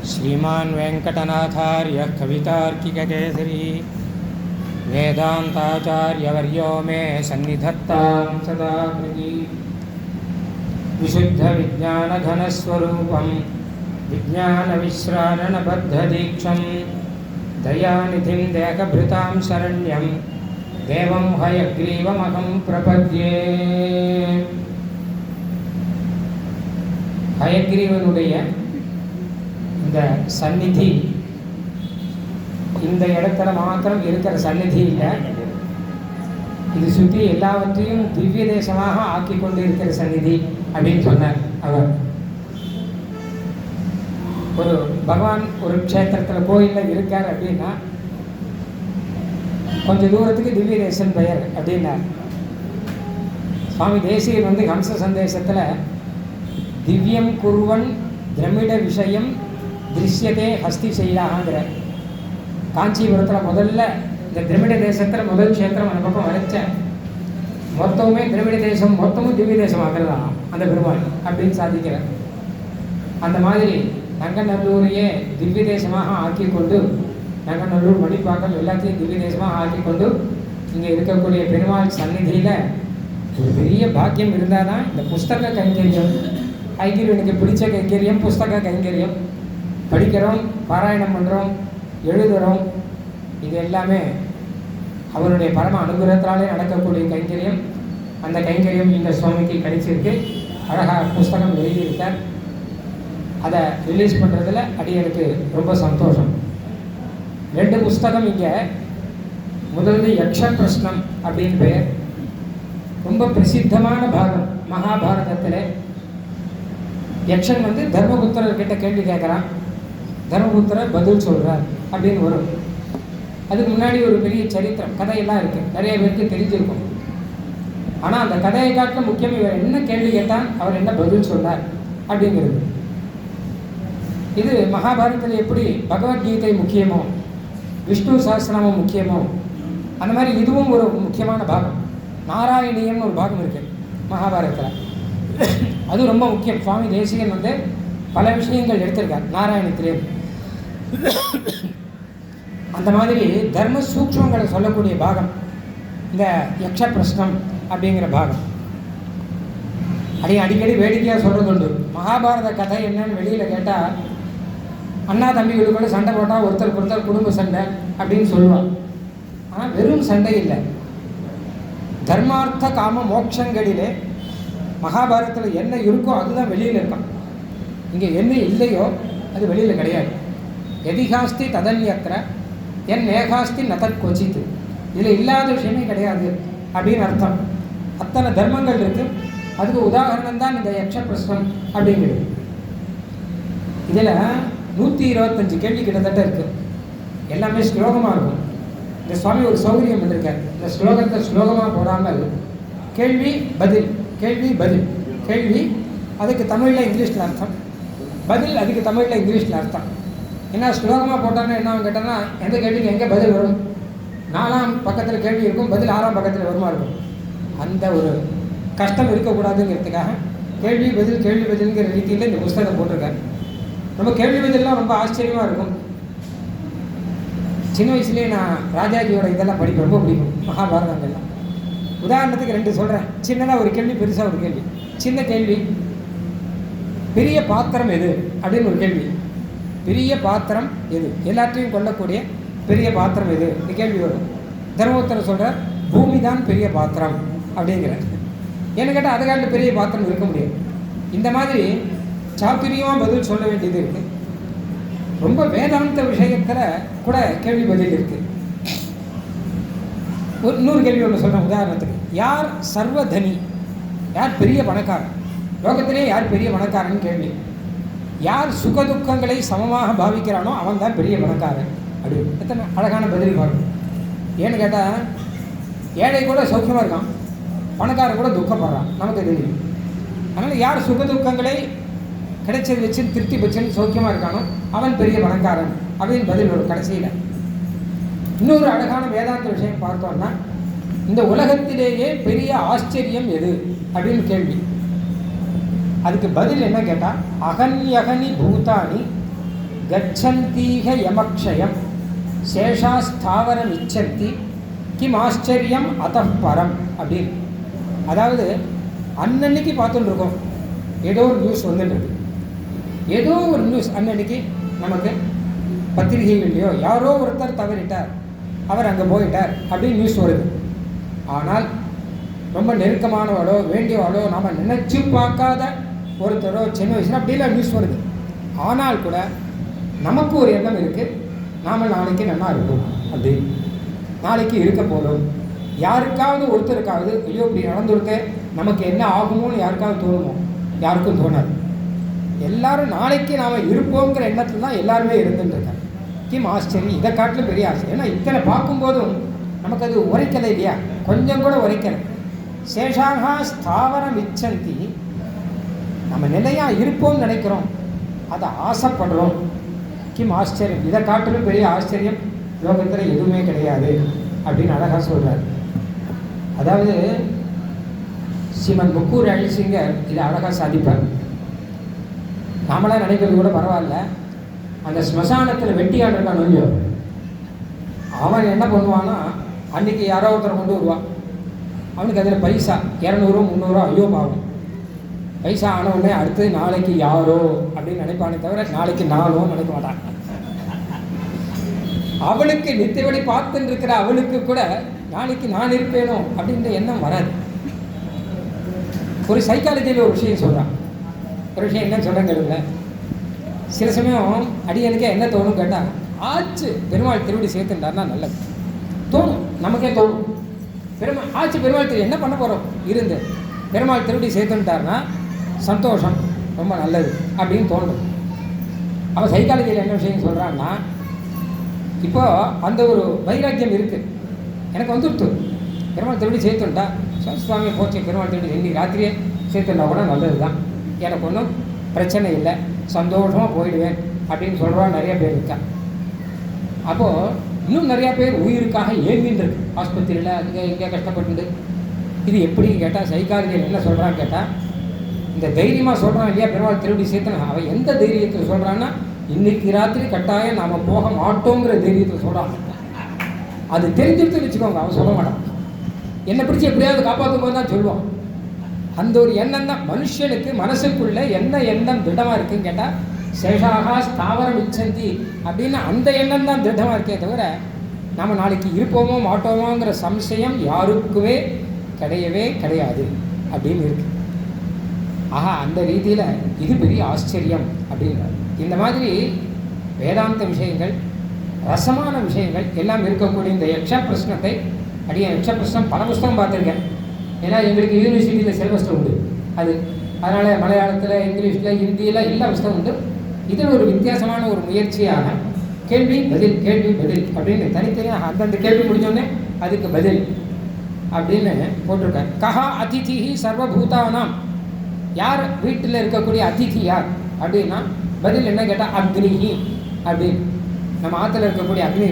श्रीमान् वेङ्कटनाथार्यः कवितार्किककेसरी वेदान्ताचार्यवर्यो मे सन्निधत्तां सदा कृति विशुद्धविज्ञानघनस्वरूपं विज्ञानविश्रारणबद्धदीक्षं दयानिधिं देहभृतां शरण्यं देवं हयग्रीवमहं प्रपद्ये. हयग्रीवनुடைய இந்த சந்நிதி இந்த இடத்துல மாத்திரம் இருக்கிற சந்நிதி இல்லை, இது சுற்றி எல்லாவற்றையும் திவ்ய தேசமாக ஆக்கி கொண்டு இருக்கிற சந்நிதி அப்படின்னு சொன்னார் அவர். ஒரு பகவான் ஒரு க்ஷேத்திரத்தில் கோயிலில் இருக்கார் அப்படின்னா கொஞ்சம் தூரத்துக்கு திவ்ய தேசம் பெயர் அப்படின்னார். சுவாமி தேசிகன் வந்து ஹம்ச சந்தேசத்தில் திவ்யம் குருவன் திரமிட விஷயம் திருஷ்யதே ஹஸ்தி செய்யலாங்கிற காஞ்சிபுரத்தில் முதல்ல இந்த திரமிட தேசத்தில் முதல் க்ஷேத்திரம் அந்த பக்கம் வரைச்சேன். மொத்தமுமே திரமிட தேசம் மொத்தமும் திவ்ய தேசம் ஆகிறதா அந்த பெருமாள் அப்படின்னு சாதிக்கிறார். அந்த மாதிரி நங்கநல்லூரையே திவ்ய தேசமாக ஆக்கி கொண்டு நங்கநல்லூர் மணிப்பாக்கம் எல்லாத்தையும் திவ்ய தேசமாக ஆக்கி கொண்டு இங்கே இருக்கக்கூடிய பெருமாள் சந்நிதியில் ஒரு பெரிய பாக்கியம் இருந்தால் தான் இந்த புஸ்தக கைங்கரியம் எனக்கு பிடிச்ச கைங்கரியம் புஸ்தக கைங்கரியம் படிக்கிறோம், பாராயணம் பண்ணுறோம், எழுதுகிறோம். இது எல்லாமே அவருடைய பரம அனுகிரகத்தினாலே நடக்கக்கூடிய கைங்கரியம். அந்த கைங்கரியம் இந்த சுவாமிக்கு கிடைச்சிருக்கு. அழகாக புஸ்தகம் எழுதியிருக்கார். அதை ரிலீஸ் பண்ணுறதுல எனக்கு ரொம்ப சந்தோஷம். 2 புஸ்தகம் இங்கே. முதல்ல யக்ஷ பிரஷ்னம் அப்படின்னு பெயர். ரொம்ப பிரசித்தமான பாகம் மகாபாரதத்தில். யக்ஷன் வந்து தர்மபுத்திரர்கிட்ட கேள்வி கேட்குறான், தர்மபுத்திரர் பதில் சொல்கிறார் அப்படின்னு வரும். அதுக்கு முன்னாடி ஒரு பெரிய சரித்திரம் கதையெல்லாம் இருக்குது, நிறைய பேருக்கு தெரிஞ்சிருக்கும். ஆனால் அந்த கதையை காட்ட முக்கியம் இவர் என்ன கேள்வி கேட்டால் அவர் என்ன பதில் சொன்னார் அப்படிங்கிறது. இது மகாபாரதத்தில் எப்படி பகவத்கீதை முக்கியமோ விஷ்ணு சஹஸ்ரநாமம் முக்கியமோ அந்த மாதிரி இதுவும் ஒரு முக்கியமான பாகம். நாராயணியம்னு ஒரு பாகம் இருக்குது மகாபாரதத்தில். அது ரொம்ப முக்கியம். சுவாமி தேசிகன் வந்து பல விஷயங்கள் எடுத்திருக்கார் நாராயணத்திலே. அந்த மாதிரி தர்ம சூக்ஷ்மங்களை சொல்லக்கூடிய பாகம் இந்த யக்ஷ பிரஷ்னம் அப்படிங்கிற பாகம். அடிக்கடி வேடிக்கையாக சொல்கிறது உண்டு. மகாபாரத கதை என்னன்னு வெளியில் கேட்டால் அண்ணா தம்பிகளுக்குள்ள சண்டை போட்டால் ஒருத்தருக்கு குடும்ப சண்டை அப்படின்னு சொல்லுவாள். ஆனால் வெறும் சண்டை இல்லை, தர்மார்த்த காம மோட்சங்களிலே மகாபாரதத்தில் என்ன இருக்கோ அதுதான் வெளியில் இருக்கான். இங்கே என்ன இல்லையோ அது வெளியில் கிடையாது. எதிகாஸ்தி ததன்யத்திர என் ஏகாஸ்தி நதத் கொச்சித்து. இதில் இல்லாத விஷயமே கிடையாது அப்படின்னு அர்த்தம். அத்தனை தர்மங்கள் இருக்குது. அதுக்கு உதாரணம் தான் இந்த யக்ஷ பிரஷ்னம் அப்படிங்கிறது. இதில் 125 கேள்வி கிட்டத்தட்ட இருக்குது. எல்லாமே ஸ்லோகமாக இருக்கும். இந்த சுவாமி ஒரு சௌகரியம் பண்ணியிருக்கார். இந்த ஸ்லோகத்தை ஸ்லோகமாக போடாமல் கேள்வி பதில் கேள்வி பதில், கேள்வி அதுக்கு தமிழில் இங்கிலீஷில் அர்த்தம், பதில் அதுக்கு தமிழில் இங்கிலீஷில் அர்த்தம். ஏன்னா ஸ்லோகமாக போட்டாங்கன்னா என்ன கேட்டோன்னா எந்த கேள்விக்கு எங்கே பதில் வரும், 4ஆம் பக்கத்தில் கேள்வி இருக்கும், பதில் 6ஆம் பக்கத்தில் வருமா இருக்கும். அந்த ஒரு கஷ்டம் இருக்கக்கூடாதுங்கிறதுக்காக கேள்வி பதில்ங்கிற ரீதியில் இந்த புஸ்தகம் போட்டிருக்காரு. நம்ம கேள்வி பதிலெலாம் ரொம்ப ஆச்சரியமாக இருக்கும். சின்ன வயசுலேயே நான் ராஜாஜியோட இதெல்லாம் படிக்க ரொம்ப பிடிக்கும், மகாபாரதங்கள்லாம். உதாரணத்துக்கு 2 சொல்கிறேன். சின்னதாக ஒரு கேள்வி, பெருசாக ஒரு கேள்வி. சின்ன கேள்வி, பெரிய பாத்திரம் எது அப்படின்னு ஒரு கேள்வி. பெரிய பாத்திரம் எது, எல்லாத்தையும் கொள்ளக்கூடிய பெரிய பாத்திரம் எது இந்த கேள்வி வரும். தர்மபுத்திரர் சொல்கிறார் பூமி தான் பெரிய பாத்திரம் அப்படிங்கிற. ஏன்னு கேட்டால் அதை காட்டில் பெரிய பாத்திரம் இருக்க முடியாது. இந்த மாதிரி சாத்துரியமாக பதில் சொல்ல வேண்டியது இருக்குது. ரொம்ப வேதாந்த விஷயத்தில் கூட கேள்வி பதில் இருக்குது. ஒரு இன்னொரு கேள்வி ஒன்று சொல்கிறேன். உதாரணத்துக்கு, யார் சர்வதனி, யார் பெரிய பணக்காரன், லோகத்திலே யார் பெரிய பணக்காரன் கேள்வி. யார் சுகதுக்கங்களை சமமாக பாவிக்கிறானோ அவன் தான் பெரிய பணக்காரன் அப்படி. எத்தனை அழகான பதில் பாருங்க. ஏன்னு கேட்டால் ஏழை கூட சௌக்கியமாக இருக்கான், பணக்காரன் கூட துக்கப்படுறான், நமக்கு தெரியும். அதனால் யார் சுகதுக்கங்களை கிடைச்சது வச்சு திருப்தி வச்சுன்னு சௌக்கியமாக இருக்கானோ அவன் பெரிய பணக்காரன் அப்படின்னு பதில் வரும் கடைசியில். இன்னொரு அழகான வேதாந்த விஷயம் பார்த்தோம்னா, இந்த உலகத்திலேயே பெரிய ஆச்சரியம் எது அப்படின்னு கேள்வி. அதுக்கு பதில் என்ன கேட்டால், அகன்யகனி பூதானி கச்சந்தீக யமக்ஷயம் சேஷாஸ்தாவரம் இச்சந்தி கிம் ஆச்சரியம் அதப்பரம் அப்படின்னு. அதாவது அன்னன்னைக்கு பார்த்துட்டு இருக்கோம், ஏதோ ஒரு நியூஸ் வந்துட்டுருக்கு, ஏதோ ஒரு நியூஸ் அன்னன்னைக்கு நமக்கு பத்திரிகைகள்லையோ யாரோ ஒருத்தர் தவறிட்டார், அவர் அங்கே போயிட்டார் அப்படின்னு நியூஸ் வருது. ஆனால் ரொம்ப நெருக்கமானவாளோ வேண்டியவாளோ நாம் நினச்சி பார்க்காத ஒருத்தரோ சின்ன வயசில் அப்படிலாம் நியூஸ் வருது. ஆனால் கூட நமக்கு ஒரு எண்ணம் இருக்குது, நாம் நாளைக்கு நல்லா இருக்கும் அப்படி, நாளைக்கு இருக்க போகிறோம். யாருக்காவது ஒருத்தருக்காவது ஐயோ இப்படி நடந்துருக்கு நமக்கு என்ன ஆகுமோன்னு யாருக்காவது தோணுமோ? யாருக்கும் தோணாது. எல்லாரும் நாளைக்கு நாம் இருப்போங்கிற எண்ணத்தில் தான் எல்லாருமே இருந்துட்டுருக்காங்க. கிம் ஆச்சரியம், இதை காட்டிலும் பெரிய ஆச்சரியம். ஏன்னா இத்தனை பார்க்கும்போதும் நமக்கு அது உரைக்கலை இல்லையா, கொஞ்சம் கூட உரைக்கலை. சேஷாக ஸ்தாவரம் இச்சந்தி, நம்ம நிலையாக இருப்போம்னு நினைக்கிறோம், அதை ஆசைப்படுறோம். கிம் ஆச்சரியம், இதை காட்டிலும் பெரிய ஆச்சரியம் லோகத்தில் எதுவுமே கிடையாது அப்படின்னு அழகாக சொல்கிறார். அதாவது ஸ்ரீமன் முக்கூர் அழிசிங்கர் இதை அழகாக சாதிப்பார். நாமளாக நினைக்கிறது கூட பரவாயில்ல, அந்த ஸ்மசானத்தில் வெட்டியான் இருக்கான் கொஞ்சம், அவன் என்ன பண்ணுவான்னா அன்றைக்கி யாரோ ஒருத்தரை கொண்டு வருவான், அவனுக்கு அதில் பைசா 200 300 ஐயோ ஆகும். பைசா ஆன உடனே அடுத்து நாளைக்கு யாரோ அப்படின்னு நினைப்பானே தவிர நாளைக்கு நானோ நினைக்க மாட்டான். அவளுக்கு நித்தியபடி பார்த்துட்டு இருக்கிற அவளுக்கு கூட நாளைக்கு நான் இருப்பேனோ அப்படின்ற எண்ணம் வராது. ஒரு சைக்காலஜியில் ஒரு விஷயம் சொல்கிறான், ஒரு விஷயம் என்ன சொல்கிறேன் கேளுங்க. சில சமயம் அடியனுக்கே என்ன தோணும் கேட்டால், ஆச்சு பெருமாள் திருவடி சேர்த்துட்டார்னா நல்லது தோணும், நமக்கே தோணும். ஆச்சு பெருமாள் திருவடி என்ன பண்ண போகிறோம் இருந்து, பெருமாள் திருவடி சேர்த்துட்டார்னா சந்தோஷம், ரொம்ப நல்லது அப்படின்னு தோணும். அவன் சைக்காலஜியில் என்ன விஷயம் சொல்கிறான்னா, இப்போது அந்த ஒரு வைராக்கியம் இருக்குது எனக்கு வந்துடுத்து, பெருமாள் திருவடி சேர்த்துட்டா சுவாமியை போச்சு, பெருமாள் திருவடி இன்னைக்கு ராத்திரியே சேர்த்துட்டா கூட நல்லது தான், எனக்கு ஒன்றும் பிரச்சனை இல்லை, சந்தோஷமாக போயிடுவேன் அப்படின்னு சொல்கிறவா நிறைய பேர் இருக்கா. அப்போது இன்னும் நிறையா பேர் உயிருக்காக ஏங்கின்னு இருக்கு, ஆஸ்பத்திரியில் அங்கே இங்கே கஷ்டப்பட்டு. இது எப்படி கேட்டால் சைக்காலஜியில் என்ன சொல்கிறான்னு கேட்டால், இந்த தைரியமாக சொல்கிறான் இல்லையா பெருமாள் திருவடி சேர்த்துனா, அவன் எந்த தைரியத்தில் சொல்கிறான்னா இன்றைக்கி ராத்திரி கட்டாயம் நாம் போக மாட்டோங்கிற தைரியத்தில் சொல்கிறான். அது தெரிஞ்சுட்டு வச்சுக்கோங்க, அவன் சொல்ல மாட்டான், என்னை பிடிச்சி எப்படியாவது காப்பாற்றும் போது தான் சொல்லுவான். அந்த ஒரு எண்ணம் தான் மனுஷனுக்கு மனசுக்குள்ளே என்ன எண்ணம் திடமாக இருக்குன்னு கேட்டால், சேஷாகா ஸ்தாவரம் இச்சந்தி அப்படின்னு அந்த எண்ணம் தான் திடமாக இருக்கே தவிர நாம் நாளைக்கு இருப்போமோ மாட்டோமோங்கிற சம்சயம் யாருக்குமே கிடையவே கிடையாது அப்படின்னு இருக்கு. ஆஹா, அந்த ரீதியில் இது பெரிய ஆச்சரியம் அப்படிங்கிறார். இந்த மாதிரி வேதாந்த விஷயங்கள், ரசமான விஷயங்கள் எல்லாம் இருக்கக்கூடிய இந்த யக்ஷ பிரஷ்னத்தை யக்ஷ பிரஷ்னம் பல புஸ்தகம் பார்த்துருக்கேன். ஏன்னா எங்களுக்கு யூனிவர்சிட்டியில் சிலபஸ் உண்டு அது, அதனால் மலையாளத்தில் இங்கிலீஷில் ஹிந்தியில் எல்லா புஸ்தகம் உண்டு. இதில் ஒரு வித்தியாசமான ஒரு முயற்சியாக கேள்வி பதில் கேள்வி பதில் அப்படின்னு தனித்தனியாக அந்தந்த கேள்வி முடிஞ்சோடனே அதுக்கு பதில் அப்படின்னு போட்டிருக்கார். கஹா அதிதிஹி சர்வபூதானாம், யார் வீட்டில் இருக்கக்கூடிய அதிதி யார் அப்படின்னா பதில் என்ன கேட்டால் அக்னிஹி அப்படின்னு. நம்ம ஆற்றுல இருக்கக்கூடிய அக்னி,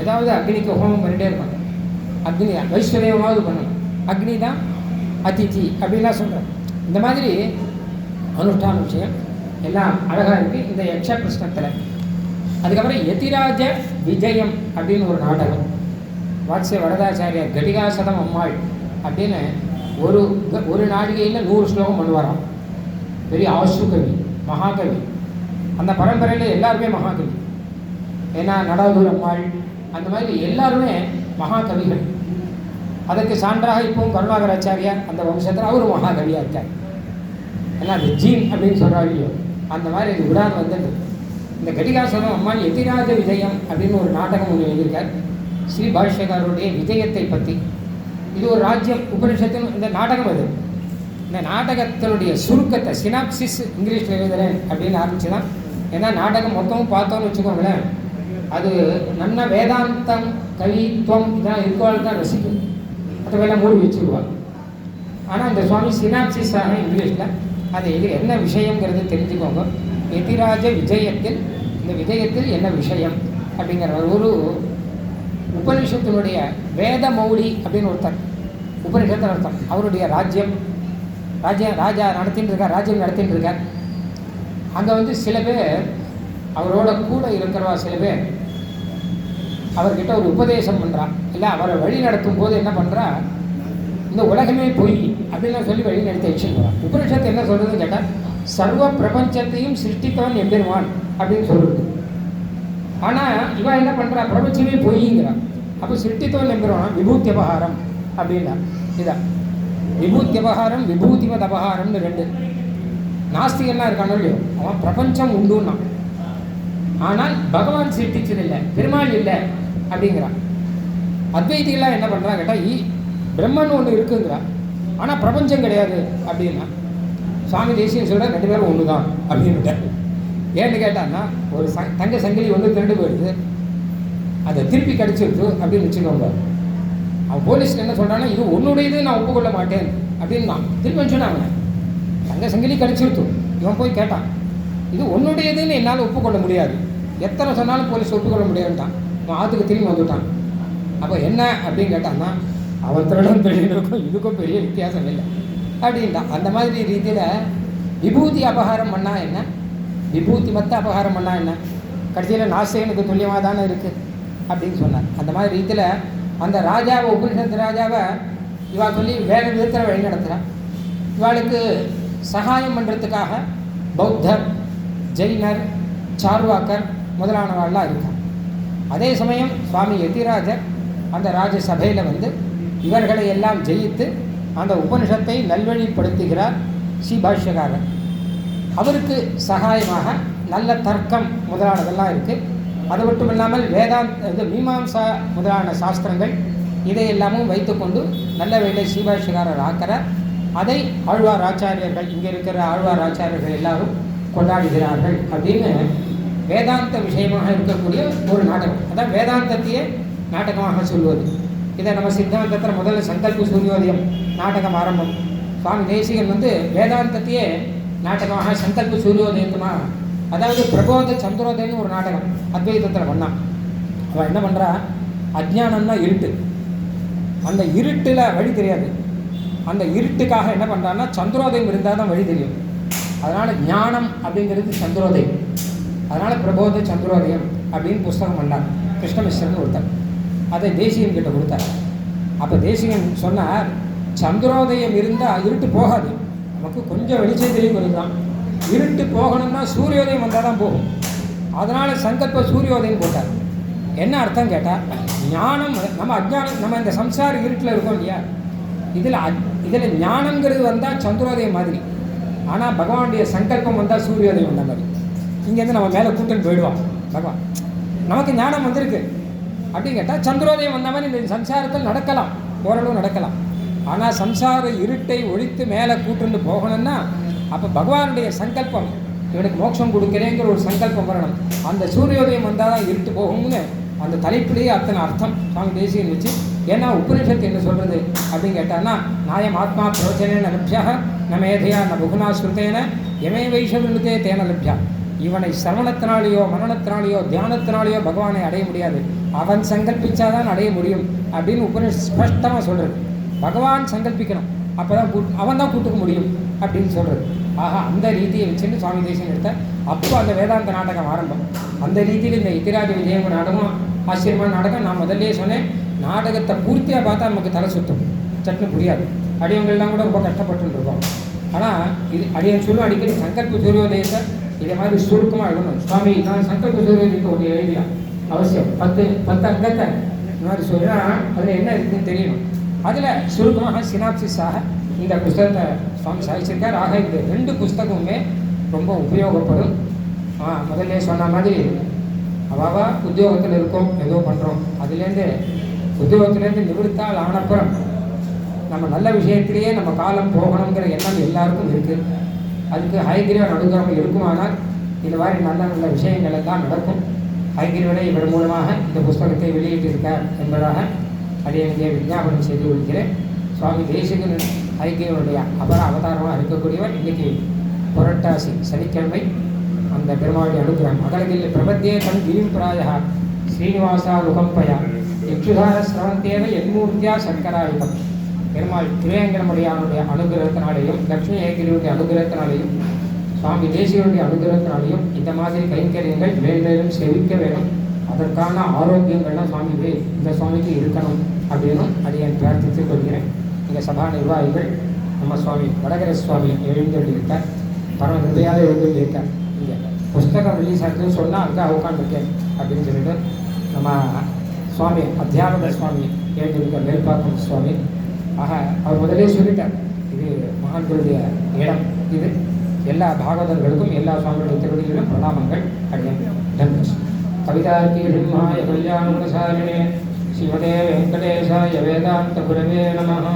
ஏதாவது அக்னிக்கு ஹோமம் பண்ணிகிட்டே இருப்பாங்க, அக்னி வைஸ்வரியமாவது பண்ணணும், அக்னி தான் அதிதி அப்படின்லாம் சொல்கிறோம். இந்த மாதிரி அனுஷ்டான விஷயம் எல்லாம் அழகாக இருக்குது இந்த யக்ஷ பிரஷ்னத்தில். அதுக்கப்புறம் யதிராஜ விஜயம் அப்படின்னு ஒரு நாடகம், வாட்சிய வரதாச்சாரியார் கடிகாசதம் அம்மாள் அப்படின்னு ஒரு நாடிகையில் 100 ஸ்லோகம் பண்ணுவாராம். பெரிய ஆசுகவி, மகாகவி. அந்த பரம்பரையில் எல்லாருமே மகாகவி. ஏன்னா நடாதூர் அம்மாள் அந்த மாதிரி எல்லாருமே மகாகவிகள். அதற்கு சான்றாக இப்போவும் கருணாகராச்சாரியார் அந்த வம்சத்தில் அவர் மகாகவியாக இருக்கார். ஏன்னா அது ஜீன் அப்படின்னு சொல்கிறாங்க, அந்த மாதிரி இது விடாது வந்துட்டு. இந்த கடிகாசனம் அம்மாள் யதிராஜ விஜயம் அப்படின்னு ஒரு நாடகம் ஒன்று எழுதியிருக்கார் ஸ்ரீ பாஷ்யகாருடைய விஜயத்தை பற்றி. இது ஒரு ராஜ்யம் உபனிஷத்தின் இந்த நாடகம். அது இந்த நாடகத்தினுடைய சுருக்கத்தை சினாப்சிஸ் இங்கிலீஷில் எழுதுகிறேன் அப்படின்னு ஆரம்பிச்சு தான். ஏன்னா நாடகம் மொத்தமும் பார்த்தோன்னு வச்சுக்கோங்களேன், அது நல்ல வேதாந்தம் கவித்துவம் இதெல்லாம் இருக்கவாள் தான் ரசிக்கும், அதை வேலை மூடி வச்சுருவாள். ஆனால் இந்த சுவாமி சினாப்சிஸாக இங்கிலீஷில் அது இது என்ன விஷயங்கிறது தெரிஞ்சுக்கோங்க. யதிராஜ விஜயத்தில், இந்த விஜயத்தில் என்ன விஷயம் அப்படிங்கிற ஒரு உபனிஷத்தினுடைய வேத மௌலி அப்படின்னு ஒருத்தர், உபனிஷத்தில் அர்த்தம், அவருடைய ராஜ்யம் ராஜா நடத்தின்னு இருக்கார், ராஜ்யம் நடத்தின்னு இருக்கார். அங்கே வந்து சில பேர் அவரோட கூட இருக்கிறவா சில பேர் அவர்கிட்ட ஒரு உபதேசம் பண்ணுறா, இல்லை அவரை வழி நடத்தும் போது என்ன பண்ணுறா, இந்த உலகமே பொய் அப்படின்லாம் சொல்லி வழி நடத்தி வச்சுருவான். உபனிஷத்து என்ன சொல்கிறதுன்னு கேட்டால், சர்வ பிரபஞ்சத்தையும் சிருஷ்டித்தவன் எம்பெருமான் அப்படின்னு சொல்கிறது. ஆனால் இவன் என்ன பண்ணுறா, பிரபஞ்சமே பொய்ங்கிறான். அப்போ சிருஷ்டித்தவன் எம்பெருமான் விபூத்தி அபகாரம் அப்படின்னா இதான் விபூத்தி அபகாரம், விபூதிவத் அபகாரம்னு ரெண்டு. நாஸ்திகெல்லாம் இருக்கானோ இல்லையோ, அவன் பிரபஞ்சம் உண்டுன்னா, ஆனால் பகவான் சிருஷ்டிச்சதில்லை, பெருமாள் இல்லை அப்படிங்கிறான். அத்வைதிகளாக என்ன பண்ணுறான் கேட்டால், பிரம்மன் ஒன்று இருக்குங்கிறான், ஆனால் பிரபஞ்சம் கிடையாது அப்படின்னா. சுவாமி தேசியம் சொல்கிற 2 பேரும் ஒன்று தான் அப்படின்னு. ஏன்னு கேட்டான்னா, ஒரு தங்க சங்கிலி வந்து திருண்டு போயிடுது, அதை திருப்பி கடிச்சிருக்கு அப்படின்னு வச்சுக்கோங்க. அவன் போலீஸில் என்ன சொல்கிறான்னா, இது உன்னுடையது, நான் ஒப்புக்கொள்ள மாட்டேன் அப்படின்னு நான் திருப்பி சொன்னாங்க. தங்க சங்கிலி கடிச்சிருத்து, இவன் போய் கேட்டான், இது உன்னுடையதுன்னு என்னால் ஒப்புக்கொள்ள முடியாது, எத்தனை சொன்னாலும் போலீஸ் ஒப்புக்கொள்ள முடியாதுட்டான். அவன் ஆற்றுக்கு திரும்பி வந்துட்டான். அப்போ என்ன அப்படின்னு கேட்டான்னா, அவன் திருடம் திருடினருக்கும் இதுக்கும் பெரிய வித்தியாசம் இல்லை அப்படின்ட்டான். அந்த மாதிரி ரீதியில் விபூதி அபகாரம் பண்ணால் என்ன, விபூதி மற்ற அபகாரம் பண்ணால் என்ன, கடைசியில் நாஸ்திகனுக்கு துல்லியமாக தானே இருக்குது அப்படின்னு சொன்னார். அந்த மாதிரி ரீதியில் அந்த ராஜாவை, உபனிஷத்து ராஜாவை இவா சொல்லி வேறு விதத்தில் வழி நடத்துகிறான். இவாளுக்கு சகாயம் பண்ணுறதுக்காக பௌத்தர், ஜெயினர், சார்வாக்கர் முதலானவாள்லாம் இருக்காங்க. அதே சமயம் சுவாமி யதிராஜர் அந்த ராஜசபையில் வந்து இவர்களை எல்லாம் ஜெயித்து அந்த உபனிஷத்தை நல்வழிப்படுத்துகிறார் ஸ்ரீபாஷ்யகாரர். அவருக்கு சகாயமாக நல்ல தர்க்கம் முதலானதெல்லாம் இருக்குது. அது மட்டும் இல்லாமல் வேதாந்த மீமாம்சா முதலான சாஸ்திரங்கள் இதையெல்லாமும் வைத்துக்கொண்டு நல்ல வேலை ஸ்ரீபாஷ்யகாரர் ஆக்கிறார். அதை ஆழ்வார் ஆச்சாரியர்கள், இங்கே இருக்கிற ஆழ்வார் ஆச்சாரியர்கள் எல்லாரும் கொண்டாடுகிறார்கள் அப்படின்னு வேதாந்த விஷயமாக இருக்கக்கூடிய ஒரு நாடகம். அதான் வேதாந்தத்தையே நாடகமாக சொல்வது. இதை நம்ம சித்தாந்தத்தில் முதல்ல சங்கல்ப சூரியோதயம் நாடகம் ஆரம்பம். சுவாமி தேசிகன் வந்து வேதாந்தத்தையே நாடகமாக சங்கல்ப சூரியோதயத்துமாக, அதாவது பிரபோத சந்திரோதயன்னு ஒரு நாடகம் அத்வைதத்தில் பண்ணான். அவன் என்ன பண்ணுறா, அஜ்ஞானம்னா இருட்டு, அந்த இருட்டில் வழி தெரியாது. அந்த இருட்டுக்காக என்ன பண்ணுறான்னா, சந்திரோதயம் இருந்தால் தான் வழி தெரியும். அதனால் ஞானம் அப்படிங்கிறது சந்திரோதயம். அதனால் பிரபோத சந்திரோதயம் அப்படின்னு புஸ்தகம் பண்ணார் கிருஷ்ணமிஸ்ரன் ஒருத்தர். அதை தேசிகன் கிட்ட கொடுத்தார். அப்போ தேசிகன் சொன்னார், சந்திரோதயம் இருந்தால் இருட்டு போகாது, நமக்கு கொஞ்சம் வெளிச்சம் தெரியும் இருந்தான். இருட்டு போகணும்னா சூரியோதயம் வந்தால் தான் போகும். அதனால் சங்கல்ப சூரியோதயம் போட்டார். என்ன அர்த்தம் கேட்டால், ஞானம் நம்ம அஜ்ஞானம், நம்ம இந்த சம்சார இருட்டில் இருக்கோம் இல்லையா, இதில் ஞானங்கிறது வந்தால் சந்திரோதயம் மாதிரி. ஆனால் பகவானுடைய சங்கல்பம் வந்தால் சூரியோதயம் வந்த மாதிரி. இங்கேருந்து நம்ம மேலே கூட்டன்னு போயிடுவான் பகவான். நமக்கு ஞானம் வந்திருக்கு அப்படின்னு கேட்டால் சந்திரோதயம் வந்த மாதிரி இந்த சம்சாரத்தில் நடக்கலாம், ஓரளவு நடக்கலாம். ஆனால் சம்சார இருட்டை ஒழித்து மேலே கூட்டுன்னு போகணும்னா அப்போ பகவானுடைய சங்கல்பம், இவனுக்கு மோட்சம் கொடுக்குறேங்கிற ஒரு சங்கல்பம் வரணும். அந்த சூரியோதயம் வந்தால் தான் இருட்டு போகும்னு அந்த தலைப்பிலேயே அத்தனை அர்த்தம் சுவாமி தேசிகன் வச்சு. ஏன்னா உபனிஷத்து என்ன சொல்கிறது அப்படின்னு கேட்டான்னா, நாயம் ஆத்மா பிரவச்சனேன லப்யா ந மேதையா ந புகுனா ஸ்ருதேன எமே வைஷவிருந்தே தேன லப்யா. இவனை சிரவணத்தினாலேயோ மரணத்தினாலேயோ தியானத்தினாலேயோ பகவானை அடைய முடியாது, அவன் சங்கல்பிச்சாதான் அடைய முடியும் அப்படின்னு உபனிஷத்து ஸ்பஷ்டமாக சொல்கிறது. பகவான் சங்கல்பிக்கணும், அப்போ தான் அவன் தான் கூட்டுக்க முடியும் அப்படின்னு சொல்கிறது. ஆஹா, அந்த ரீதியை வச்சுட்டு சுவாமி தேசிகன் எடுத்தார். அப்போ அந்த வேதாந்த நாடகம் ஆரம்பம். அந்த ரீதியில் இந்த யதிராஜ விஜயம் நாடகம் ஆச்சரியமான நாடகம். நான் முதல்லே சொன்னேன், நாடகத்தை பூர்த்தியாக பார்த்தா நமக்கு தலை சுற்றும், சட்னு புரியாது. அடியவங்கள்லாம் கூட ரொம்ப கஷ்டப்பட்டுருக்கோம். ஆனால் இது அடியன் சொல்லும் அடிக்கடி சங்கல்ப சூரியோதயத்தை இதே மாதிரி சுருக்கமாக எழுதணும். சுவாமி நான் சங்கல்ப சூரியோதயத்தை ஒன்று எழுதியா அவசியம் 10 அங்கத்தை இந்த மாதிரி சொல்லினா அதில் என்ன இருக்குதுன்னு தெரியணும். அதில் சுருக்கமாக சினாப்சிஸாக இந்த புஸ்தகத்தை சுவாமி சாதிச்சிருக்கார். ஆக இந்த 2 புஸ்தகமுமே ரொம்ப உபயோகப்படும். முதல்ல சொன்ன மாதிரி அவாவா உத்தியோகத்தில் இருக்கோம், ஏதோ பண்ணுறோம், அதுலேருந்து உத்தியோகத்திலேருந்து நிவர்த்தால் ஆனப்புறம் நம்ம நல்ல விஷயத்திலேயே நம்ம காலம் போகணுங்கிற எண்ணம் எல்லாருக்கும் இருக்குது. அதுக்கு ஹயகிரிவன் அனுகிரகம் இருக்குமானால் இந்த மாதிரி நல்ல நல்ல விஷயங்கள் எல்லாம் நடக்கும். ஹயகிரிவனை இவர் மூலமாக இந்த புஸ்தகத்தை வெளியிட்டிருக்கார் என்பதாக அடியனுடைய விஞ்ஞாபனம் செய்து கொள்கிறேன். சுவாமி தேசிகன் ஹயகிரிவனுடைய அபர அவதாரமாக இருக்கக்கூடியவர். இன்றைக்கி புரட்டாசி சனிக்கிழமை. அந்த பெருமாளுடைய அனுகிரகம் அகலகில் பிரபத்தியே தன் கிரிம் பிராயா ஸ்ரீனிவாசா லுகம்பயா யக்ஷுதார சிரவந்தேவ என்மூர்த்தியா சங்கராயுதம். பெருமாள் திருவேங்கடமுடியானுடைய அனுகிரகத்தினாலேயும் லட்சுமி ஏகிரியுடைய அனுகிரகத்தினாலேயும் சுவாமி தேசிகனுடைய அனுகிரகத்தினாலேயும் இந்த மாதிரி கைங்கரியங்கள் மேலும் செவிக்க வேணும். அதற்கான ஆரோக்கியங்கள்லாம் சுவாமி இந்த சுவாமிக்கு இருக்கணும் அப்படின்னு அடியேன் பிரார்த்தித்துக் கொள்கிறேன். இங்கே சபா நிர்வாகிகள் நம்ம சுவாமி வடகர சுவாமி எழுந்தள்ளியிருக்கார், பரம ஹிருதயாக எழுந்தள்ளியிருக்கார். இங்கே புஸ்தகம் ரிலீஸ் ஆகுதுன்னு சொன்னால் அங்கே உட்காந்துருக்கேன் அப்படின்னு சொல்லிட்டு நம்ம சுவாமி அத்தியாபக சுவாமி எழுந்திருக்கார், மேல்பாக்கம் சுவாமி. ஆக அவர் முதலே சொல்லிட்டார், இது மகான்களுடைய இடம். இது எல்லா பாகவதர்களுக்கும் எல்லா சுவாமிகளுடைய திருவடிகளிலும் பிரணாமங்கள் அடையும். கவிதார்த்தி சிம்மாய கல்யாணகுணசாலினே ஸ்ரீமதே வெங்கடேசாய வேதாந்த குரவே நமः.